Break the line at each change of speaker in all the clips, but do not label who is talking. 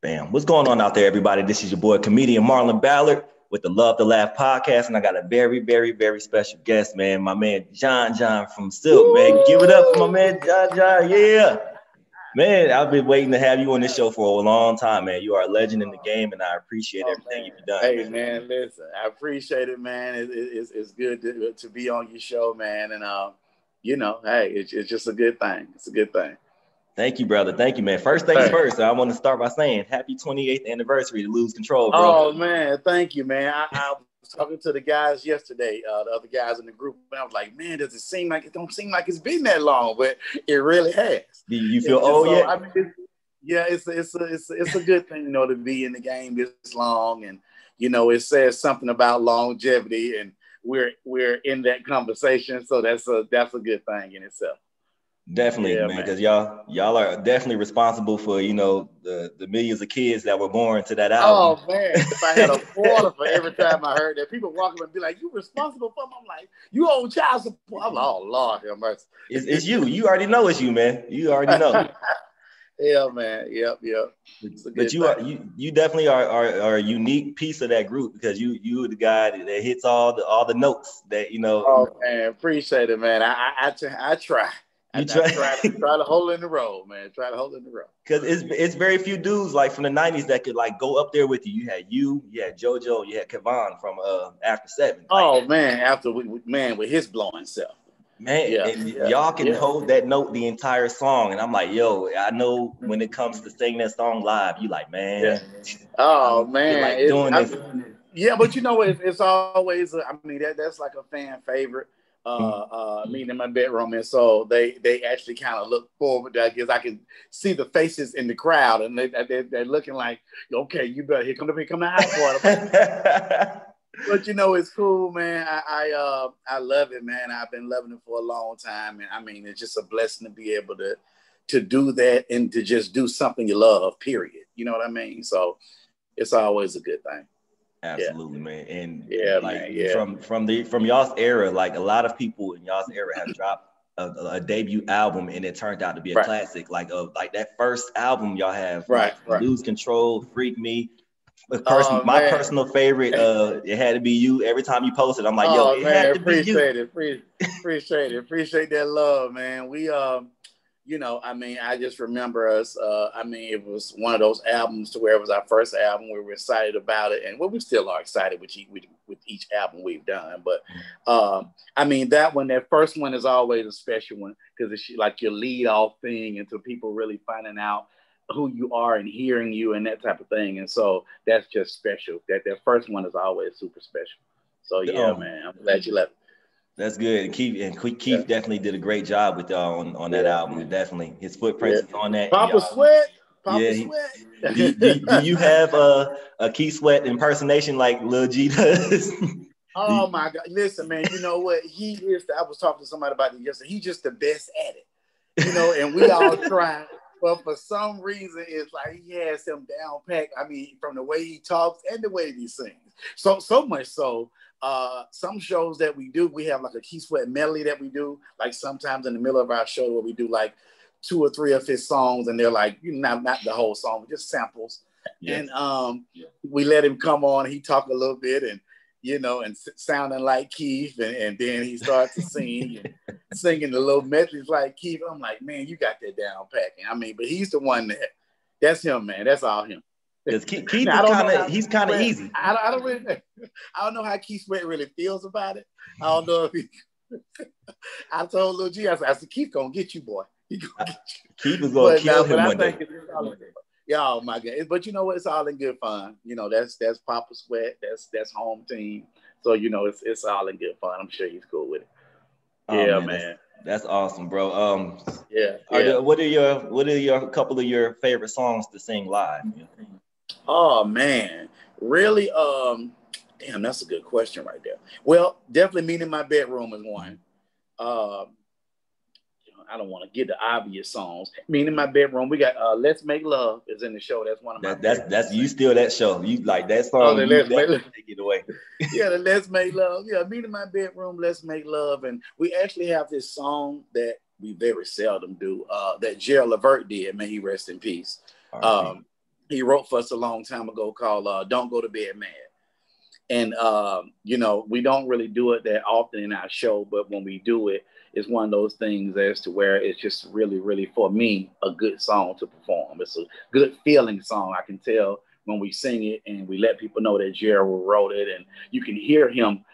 Bam. What's going on out there, everybody? This is your boy, comedian Marlon Ballard with the Love to Laugh podcast, and I got a very, very, very special guest, man. My man, John from Silk, man. Give it up for my man, John. Yeah. Man, I've been waiting to have you on this show for a long time, man. You are a legend in the game, and I appreciate everything you've done.
Hey, man, listen, I appreciate it, man. It's good to be on your show, man. And, hey, it's just a good thing. It's a good thing.
Thank you, brother. Thank you, man. First things first, I want to start by saying happy 28th anniversary to Lose Control, bro.
Oh, man, thank you, man. I was talking to the guys yesterday, the other guys in the group, and I was like, man, it don't seem like it's been that long, but it really has.
Do you feel old yet?
I mean, it's a good thing, to be in the game this long, and it says something about longevity, and we're in that conversation, so that's a good thing in itself.
Definitely, man, because y'all are definitely responsible for the millions of kids that were born to that album.
Oh man, if I had a quarter for every time I heard that, people walk up and be like, "You responsible for them?" I'm like, "You owe child support." I'm like, "Oh Lord, have mercy."
It's you. You already know it's you, man. You already know.
Yeah, man. Yep.
But you definitely are a unique piece of that group because you the guy that hits all the notes that
Oh man, appreciate it, man. I try. I try to hold in the road, man. Try to hold in the road.
Because it's very few dudes like from the 90s that could like go up there with you. You had JoJo, you had Kevon from After 7.
Oh man, with his blowing self.
Man, y'all can hold that note the entire song. And I'm like, yo, I know when it comes to singing that song live, you like, man.
Yeah. Oh man.
Like doing this.
Yeah, but it's always that's like a fan favorite. Meeting in my bedroom, and so they actually kind of look forward. I guess I can see the faces in the crowd, and they're looking like, okay, you better here come the high part. But it's cool, man. I love it, man. I've been loving it for a long time, and it's just a blessing to be able to do that and to just do something you love. Period. You know what I mean? So it's always a good thing.
Absolutely, man. And from y'all's era, like a lot of people in y'all's era have dropped a debut album and it turned out to be a classic. Like that first album y'all have,
right.
Lose Control, Freak Me. My personal favorite, it had to be you. Every time you post it, I'm like, yo, it had to be you.
Appreciate it. Appreciate that love, man. We I just remember us. It was one of those albums to where it was our first album. We were excited about it, and we still are excited with each album we've done. But that first one is always a special one because it's like your lead off thing into people really finding out who you are and hearing you and that type of thing. And so that's just special. That first one is always super special. So man, I'm glad you love it.
That's good. And Keith definitely did a great job with y'all on that album. Definitely. His footprint is on that.
Papa Sweat.
Sweat. Do you have a Keith Sweat impersonation like Lil G does?
Oh my God. Listen, man, you know what? I was talking to somebody about it yesterday. He's just the best at it. And we all try. But for some reason, it's like he has him down packed. From the way he talks and the way he sings. So much so. Some shows that we do, we have like a Keith Sweat medley that we do, like sometimes in the middle of our show where we do like 2 or 3 of his songs and they're like, not the whole song, just samples. Yes. And we let him come on, he talk a little bit and sounding like Keith, and then he starts to sing and singing the little medleys like Keith. I'm like, man, you got that down packing. But he's the one that's him, man. That's all him.
Because Keith he's kind of easy.
I don't know how Keith Sweat really feels about it. I don't know if he. I told Lil G, I said, Keith gonna get you, boy. He gonna get you.
Keith is gonna kill him one day.
Yeah, oh my God! But you know what? It's all in good fun. That's Papa Sweat. That's home team. So it's all in good fun. I'm sure he's cool with it. Oh, man.
That's awesome, bro.
Yeah.
What are your couple of your favorite songs to sing live?
Oh man, really? Damn, that's a good question right there. Well, definitely Meeting in My Bedroom is one. I don't want to get the obvious songs. Meeting in My Bedroom, we got Let's Make Love is in the show. That's one of my
that's you steal that show. You like that song. Take it away.
Yeah, the Let's Make Love. Yeah, Meeting in My Bedroom, Let's Make Love. And we actually have this song that we very seldom do, that Gerald Levert did. May he rest in peace. he wrote for us a long time ago called "Don't Go to Bed Mad." And you know, we don't really do it that often in our show, but when we do it, it's one of those things as to where it's just really, really for me a good song to perform. It's a good feeling song. I can tell when we sing it and we let people know that Gerald wrote it, and you can hear him.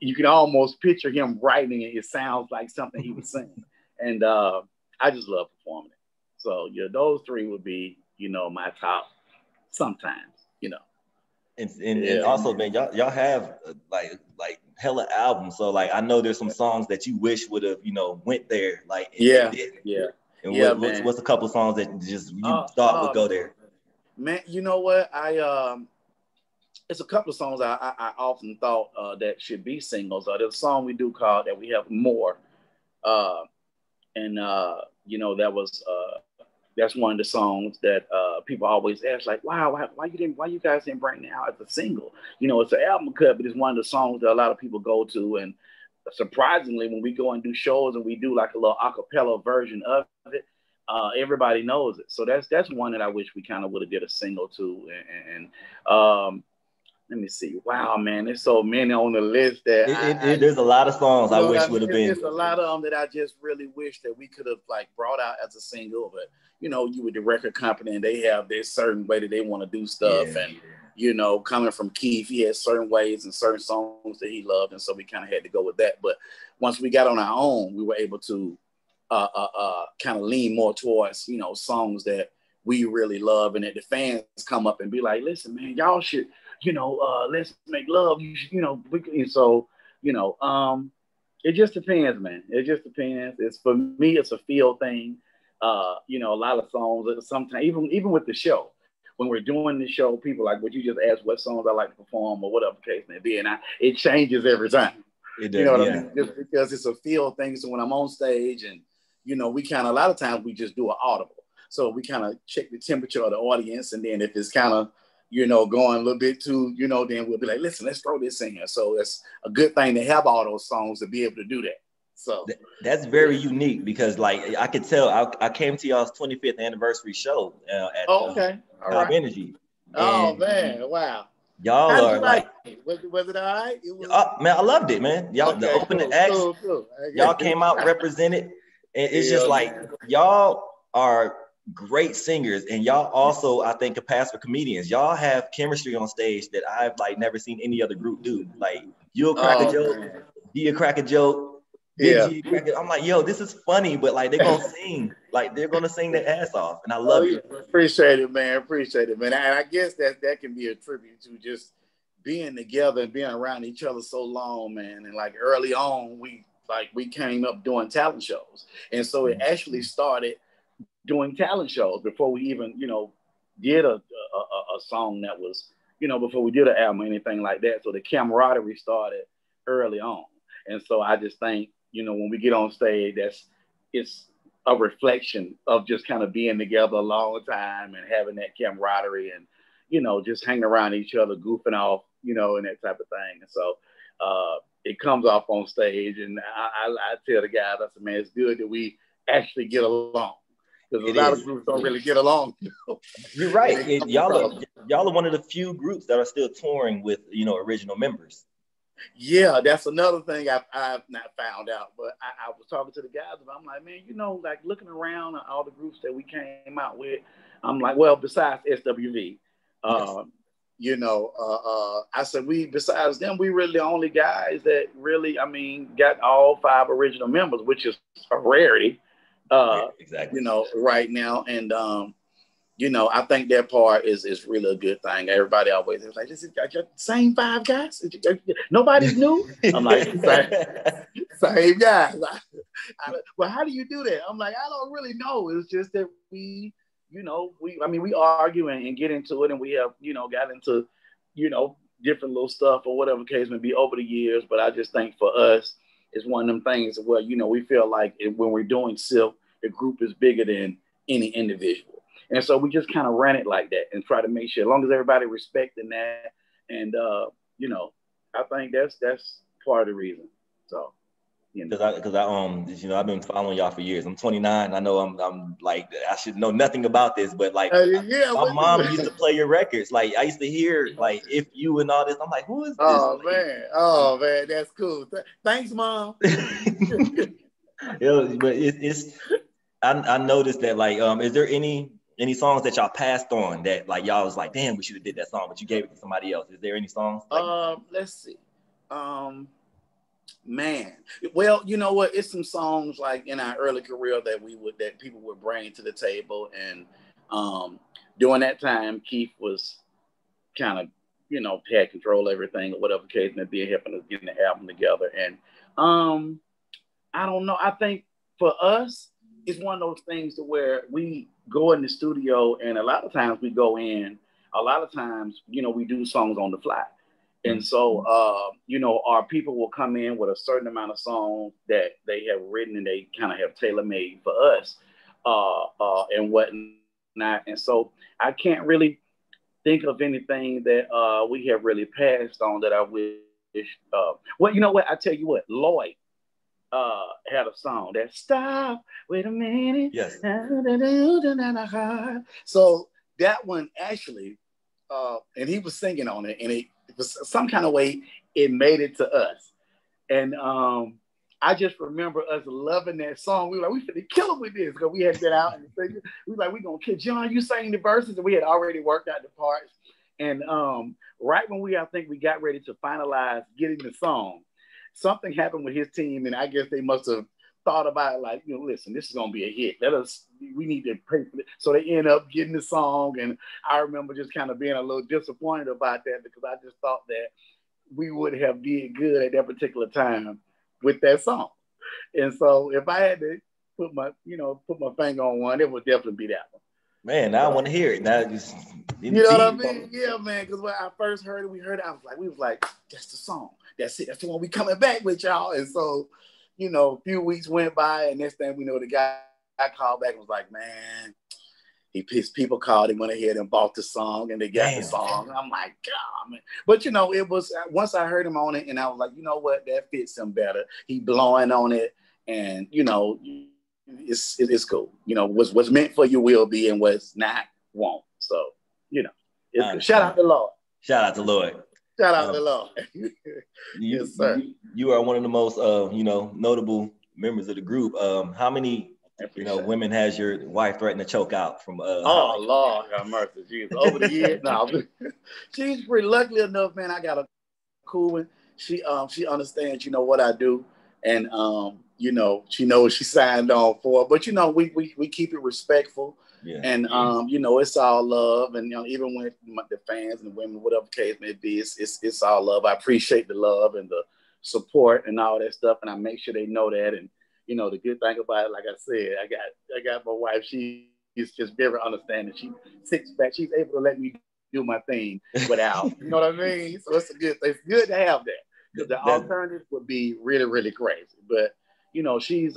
You can almost picture him writing it. It sounds like something he was singing, and I just love performing it. So yeah, those three would be, you know, my top. Sometimes, you know.
And also, man, y'all have like hella albums. So like I know there's some songs that you wish would have, you know, went there, like and didn't. And what's a couple songs that just you thought would go there?
Man, you know what? It's a couple of songs I often thought that should be singles. There's a song we do called that we have more, and you know, that's one of the songs that people always ask, like, wow, why you guys didn't bring it out as a single? You know, it's an album cut, but it's one of the songs that a lot of people go to. And surprisingly, when we go and do shows and we do like a little acapella version of it, everybody knows it. So that's one that I wish we kind of would have did a single to. And let me see. Wow, man, there's so many on the list that
there's a lot of songs I wish would have been.
There's a lot of them that I just really wish that we could have like brought out as a single. But you know, you with the record company and they have their certain way that they want to do stuff. And you know, coming from Keith, he had certain ways and certain songs that he loved, and so we kind of had to go with that. But once we got on our own, we were able to kind of lean more towards, you know, songs that we really love and that the fans come up and be like, listen, man, y'all should, you know, let's make love. You should, you know, so, you know, it just depends, man. It just depends. It's for me, it's a feel thing. You know, a lot of songs, sometimes even with the show, when we're doing the show, people like what you just asked, what songs I like to perform or whatever the case may be. And it changes every time.
It does,
you know what I mean? Just because it's a feel thing. So when I'm on stage and, you know, we kind of, a lot of times we just do an audible. So we kind of check the temperature of the audience. And then if it's kind of, you know, going a little bit too, you know, then we'll be like, listen, let's throw this in here. So it's a good thing to have all those songs to be able to do that. So
that's very unique because, like, I could tell I came to y'all's 25th anniversary show at Top Energy.
Oh man, wow!
Y'all are like,
was it all right?
Man, I loved it, man. Y'all the opening acts, cool. Y'all came out represented, and it's just like y'all are great singers, and y'all also, I think, can pass for comedians. Y'all have chemistry on stage that I've like never seen any other group do. Like you'll crack a joke, you'll crack a joke. I'm like, yo, this is funny, but like they're gonna sing, like they're gonna sing their ass off, and I love it.
Appreciate it, man. And I guess that can be a tribute to just being together and being around each other so long, man. And like early on, we came up doing talent shows, and so it actually started doing talent shows before we even, you know, did a song that was, you know, before we did an album or anything like that. So the camaraderie started early on, and so I just think, you know, when we get on stage, it's a reflection of just kind of being together a long time and having that camaraderie and, you know, just hanging around each other, goofing off, you know, and that type of thing. And so it comes off on sage, and I tell the guys, I said, man, it's good that we actually get along, because a lot of groups don't really get along.
You're right. Y'all are one of the few groups that are still touring with, you know, original members.
Yeah, that's another thing I've not found out, but I was talking to the guys about, I'm like, man, you know, like looking around at all the groups that we came out with, I'm like, well, besides SWV, you know, I said, besides them, we really the only guys that really, I mean, got all 5 original members, which is a rarity,
exactly.
You know, right now. And, you know, I think that part is really a good thing. Everybody always is like, this is the same 5 guys. Nobody's new. I'm like, same guys. Well, how do you do that? I'm like, I don't really know. It's just that we argue and get into it, and we have, you know, got into, you know, different little stuff or whatever case may be over the years. But I just think for us, it's one of them things where, you know, we feel like when we're doing SILK, the group is bigger than any individual. And so we just kind of ran it like that and try to make sure, as long as everybody respecting that, and you know, I think that's part of the reason. So You know,
because I've been following y'all for years. I'm 29. I know I'm like I should know nothing about this, but like
yeah,
my mom used to play your records. Like I used to hear like If You and all this. I'm like, who is this?
Oh man, that's cool. Thanks, Mom.
But it's I noticed that like is there any songs that y'all passed on that like y'all was like, damn, we should have did that song, but you gave it to somebody else? Is there any songs? Like,
Let's see. Man, well, you know what? It's some songs like in our early career that people would bring to the table, and during that time, Keith was kind of had control of everything or whatever case may be, helping us getting the album together. And I don't know. I think for us, it's one of those things to where we go in the studio, and a lot of times we go in. A lot of times, we do songs on the fly. And so, our people will come in with a certain amount of songs that they have written and they kind of have tailor-made for us and whatnot. And so I can't really think of anything that we have really passed on that I wish. Well, you know what? I tell you what, Lloyd had a song that "Stop, Wait a Minute."
Yes.
So that one actually, and he was singing on it, and it was some kind of way it made it to us. And I just remember us loving that song. We were like, we finna kill him with this, because we had been out and we were like, we gonna kill John. You sang the verses, and we had already worked out the parts. And right when I think we got ready to finalize getting the song, something happened with his team, and I guess they must have thought about it like, listen, this is gonna be a hit. We need to pay for it. So they end up getting the song, and I remember just kind of being a little disappointed about that, because I just thought that we would have did good at that particular time with that song. And so if I had to put my finger on one, it would definitely be that one.
Man, now I want to hear it. Now just
you know what I mean? Yeah, man. Because when I first heard it, we was like, that's the song. That's it. That's the one we coming back with, y'all. And so, a few weeks went by, and next thing we know, the guy called back and was like, man, people called him, went ahead and bought the song, and they got the song. I'm like, God, man. But it was, once I heard him on it, and I was like, you know what, that fits him better. He blowing on it, and it's cool. What's meant for you will be, and what's not won't. So, it's shout out to Lord.
Shout out to Lord.
Shout out to Lord. Yes, sir.
You are one of the most notable members of the group. How many women has your wife threatened to choke out from?
Oh Lord, have mercy. She's over the years now. She's pretty lucky enough, man. I got a cool one. She understands, what I do, and she knows she signed on for. But we keep it respectful. Yeah. And it's all love, and even with the fans and the women, whatever case may be, it's all love. I appreciate the love and the support and all that stuff, and I make sure they know that. And the good thing about it, like I said, I got my wife. She's just very understanding. She sits back. She's able to let me do my thing without, you know what I mean? So it's a good thing. It's good to have that, because the alternative would be really, really crazy. But she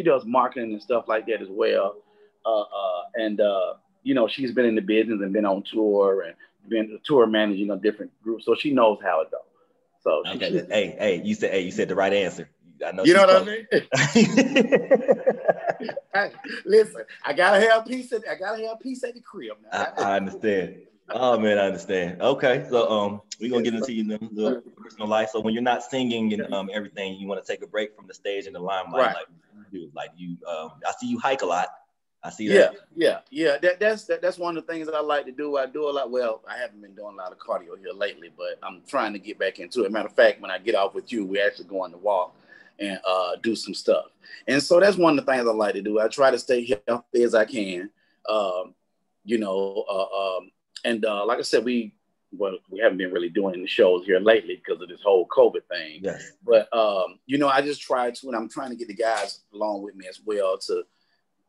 does marketing and stuff like that as well. She's been in the business and been on tour and been tour managing different groups, so she knows how it goes. So
okay, you said the right answer. I know.
You know what I mean? Hey, listen, I gotta have peace at the crib now.
I understand. Oh man, I understand. Okay, so we're gonna get into your personal life. So when you're not singing and everything, you want to take a break from the stage and the limelight, right? I see you hike a lot. I see that.
Yeah. That's one of the things that I like to do. I do a lot. Well, I haven't been doing a lot of cardio here lately, but I'm trying to get back into it. Matter of fact, when I get off with you, we actually go on the walk and do some stuff. And so that's one of the things I like to do. I try to stay healthy as I can. Like I said, we haven't been really doing the shows here lately because of this whole COVID thing.
Yes.
But I just try to, and I'm trying to get the guys along with me as well to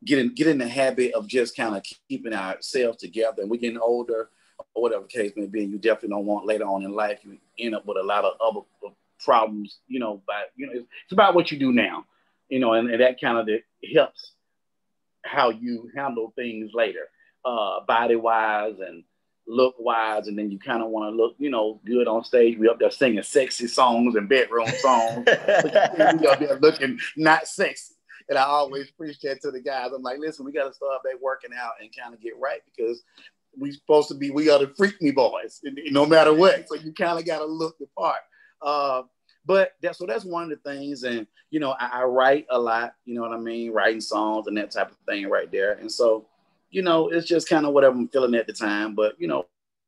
get in the habit of just kind of keeping ourselves together. And we're getting older, or whatever case may be. You definitely don't want later on in life you end up with a lot of other problems. It's about what you do now, and that kind of helps how you handle things later, body wise and look wise, and then you kind of want to look, good on stage. We up there singing sexy songs and bedroom songs. But we up there looking not sexy. And I always preach that to the guys. I'm like, listen, we got to start back working out and kind of get right, because we are the freak me boys, no matter what. So you kind of got to look the part. But that's one of the things. And, I write a lot, you know what I mean? Writing songs and that type of thing right there. And so, it's just kind of whatever I'm feeling at the time. But,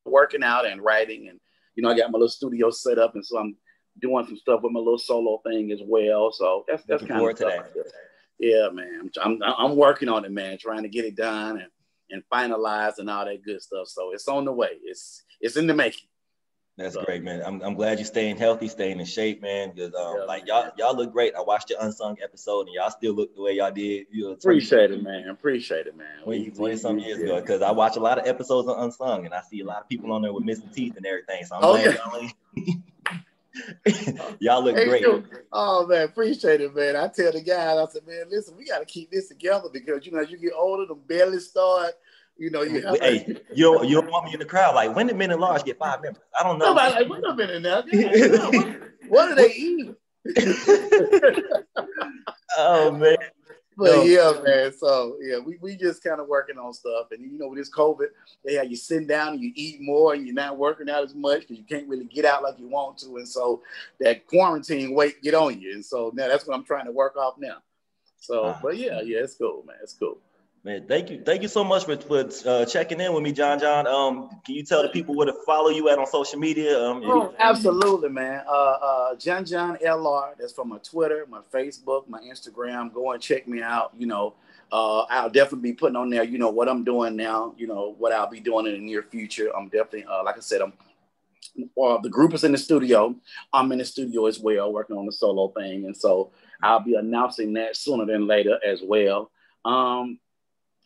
working out and writing, and, I got my little studio set up. And so I'm doing some stuff with my little solo thing as well. So that's kind of stuff. Yeah, man. I'm working on it, man, trying to get it done and finalized and all that good stuff. So it's on the way. It's in the making.
That's great, man. I'm glad you're staying healthy, staying in shape, man. Because y'all look great. I watched your Unsung episode, and y'all still look the way y'all did.
Appreciate it, man.
20-some years ago. Because I watch a lot of episodes of Unsung, and I see a lot of people on there with missing teeth and everything. So I'm glad y'all ain't. Y'all look great.
Oh man, appreciate it, man. I tell the guys, I said, man, listen, we got to keep this together, because as you get older, the belly start. You don't want me in the crowd. Like, when did Men at Large get 5 members? I don't know. Nobody like, we're been in there. What do they eat?
Oh man.
But yeah, man. So yeah, we just kind of working on stuff. And with this COVID, they have you sitting down and you eat more, and you're not working out as much because you can't really get out like you want to. And so that quarantine weight get on you. And so now that's what I'm trying to work off now. So, but yeah, it's cool, man. It's cool.
Man, thank you so much for checking in with me, John. Can you tell the people where to follow you at on social media?
Absolutely, man. John LR. That's from my Twitter, my Facebook, my Instagram. Go and check me out. I'll definitely be putting on there, what I'm doing now. What I'll be doing in the near future. I'm definitely, like I said, the group is in the studio. I'm in the studio as well, working on the solo thing, and so I'll be announcing that sooner than later as well.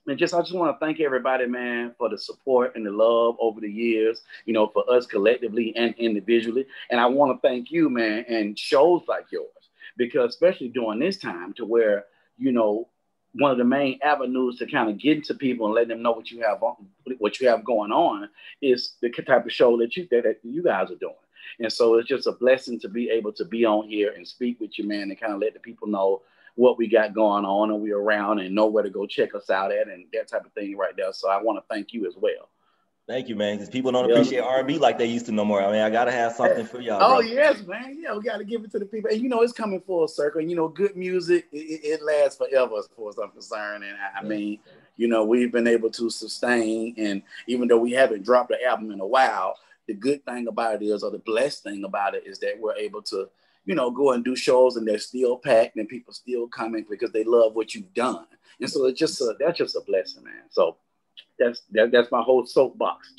And I just want to thank everybody, man, for the support and the love over the years, for us collectively and individually. And I want to thank you, man, and shows like yours, because especially during this time, to where, one of the main avenues to kind of get into people and let them know what you have going on is the type of show that you guys are doing. And so it's just a blessing to be able to be on here and speak with you, man, and kind of let the people know what we got going on, and we're around and know where to go check us out at, and that type of thing right there. So I want to thank you as well.
Thank you, man, because people don't appreciate R&B like they used to no more. I mean, I got to have something for y'all.
Oh, yes, man. Yeah, we got to give it to the people. And, it's coming full circle. And, good music, it lasts forever as far as I'm concerned. And, I mean, we've been able to sustain. And even though we haven't dropped the album in a while, the good thing about it is, or the blessed thing about it, is that we're able to, go and do shows, and they're still packed, and people still coming because they love what you've done. And so that's just a blessing, man. So that's my whole soapbox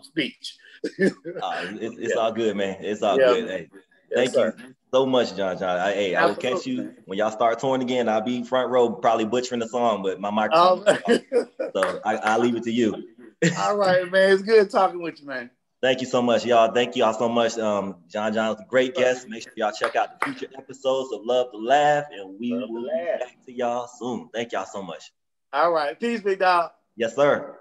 speech.
It's all good, man. It's all good. Hey, thank you so much, John. I will catch you when y'all start touring again. I'll be front row, probably butchering the song, but my microphone. So I'll leave it to you.
All right, man. It's good talking with you, man.
Thank you so much, y'all. Thank y'all so much. John was a great guest. Make sure y'all check out the future episodes of Love to Laugh, and we will be back to y'all soon. Thank y'all so much.
All right. Peace, big dog.
Yes, sir.